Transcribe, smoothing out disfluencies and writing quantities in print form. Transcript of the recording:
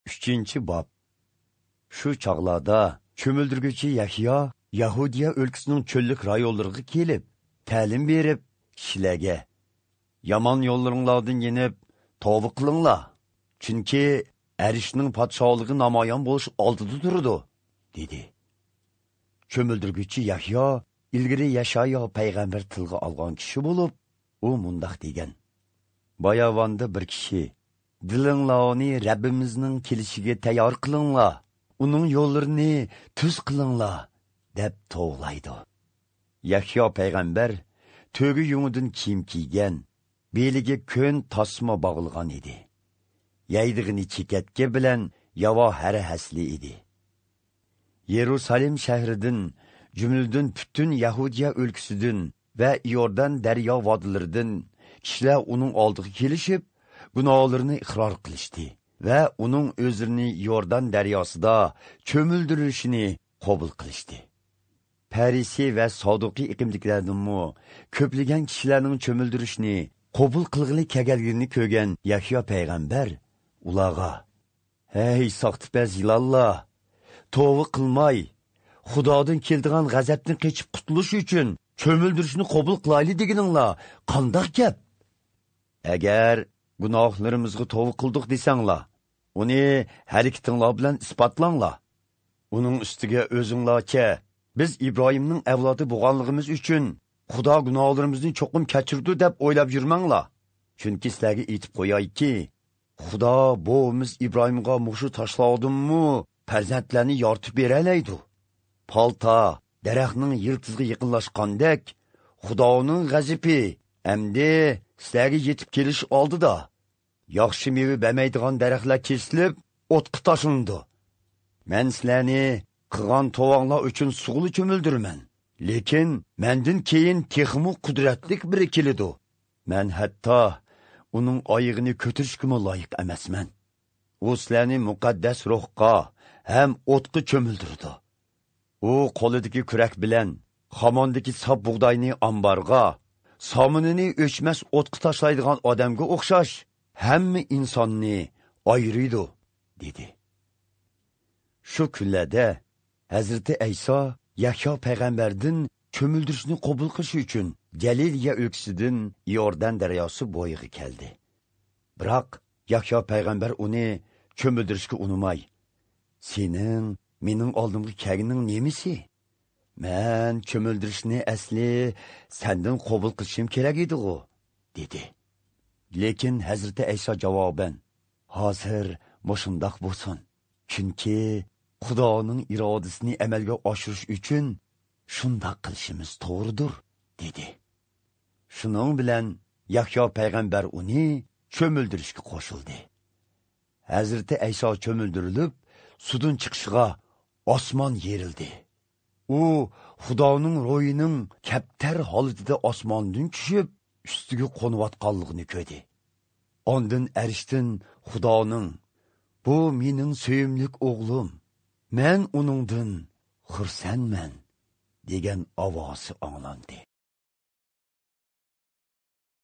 3. bob. Shu chog'larda cho'mildirguvchi Yahyo Yahudiya o'lkasining cho'llik rayonlariga kelib, ta'lim berib, kishilarga yomon yo'llaringlardan yenib, tavba qilinglar. Chunki arishning podshohligi namoyon bo'lish oldida turadi, dedi. Cho'mildirguvchi Yahyo ilgari Yashaya payg'ambar tilga olgan kishi bo'lib, u mundaq degan: Bayavonda bir kishi dilinglarni Rabbimizning kelishiga tayyor qilinglar, uning yo'llarini tuz qilinglar deb to'g'laydi. Yahyo payg'ambar to'gi yungidan kiyim kiygan, beliga ko'n tasma bog'ilgan edi. Yaydig'ini chekatga bilan yavo hara hasli edi. Yerusalim shahridan, jumladan butun Yahudiya o'lkasidan va Iordan daryo vodilaridan kishilar uning oldiga kelishib, gunohlarini iqror qilishdi va uning o'zini Iordan daryosida cho'mildirishini qabul qilishdi. Parisi va Saduqiy iqimliklardanmi ko'plagan kishilarning cho'mildirishni qabul qilg'ili kelganligini ko'rgan Yahyo payg'ambar ularga: "Hey soxtipaz yilonlar, tavba qilmay, Xudodan keldigan g'azabdan qechib qutulish uchun cho'mildirishni qabul qilayli deganinglar qandoq gap? Agar gunohlarimizga tavba qildik desanglar, uni harakatinglar bilan isbotlanglar. Uning ustiga o'zinglarcha biz Ibrohimning avlodi bo'lganligimiz uchun Xudo gunohlarimizni cho'qim kechirdi deb o'ylab yurmanglar. Chunki sizlarga aytib qo'yayki, Xudo bovimiz Ibrohimga mushu tashlavdimmi farzandlarni yoritib beralaydi. Palta daraxtning yiltizga yaqinlashgandek, Xudoning g'azabi endi sizlarga yetib kelish oldida yaxshi meva bermaydigan daraxtlar kesilib, o'tqa tashlandi. Men sizlarni qilgan tovanglar uchun sug'li cho'mildirman. Lekin mendan keyin texmi qudratlik biri keladi. Men hatto uning oyig'ini ko'tarishga loyiq emasman. U sizlarni muqaddas ruhga ham o'tqa cho'mildirdi. U qo'lidagi kurak bilan xamondagi sap bug'doyni ambarga, somunini o'chmas o'tqa tashlaydigan odamga o'xshash hamma insonni ayiridi, dedi. Shu kunlarda Hazrati Ayso Yahyo payg'ambardan cho'mildirishni qabul qilish uchun Galiliya o'lkasidan Iordan daryosi bo'yiga keldi. Biroq Yahyo payg'ambar uni cho'mildirishga unumay: "Sening mening oldimga kelganing nemisi? Men cho'mildirishni asli sendan qabul qilishim kerak edi-ku", dedi. Lekin Hazrati Ayso javoban: "Hozir mushundoq bo'lsin. Chunki Xudoning irodasini amalga oshirish uchun shundoq qilishimiz to'g'ridir", dedi. Shuning bilan Yahyo payg'ambar uni cho'mildirishga qo'shildi. Hazrati Ayso cho'mildirilib, suvdan chiqishiga osmon yerildi. U Xudoning ro'yining kaptar holatida osmondan tushib, ustiga qo'nayotganligini ko'rdi. Ondan arishdan Xudoning: "Bu mening sevimlik o'g'lim, men uningdan xursandman" degan ovozi anglandi.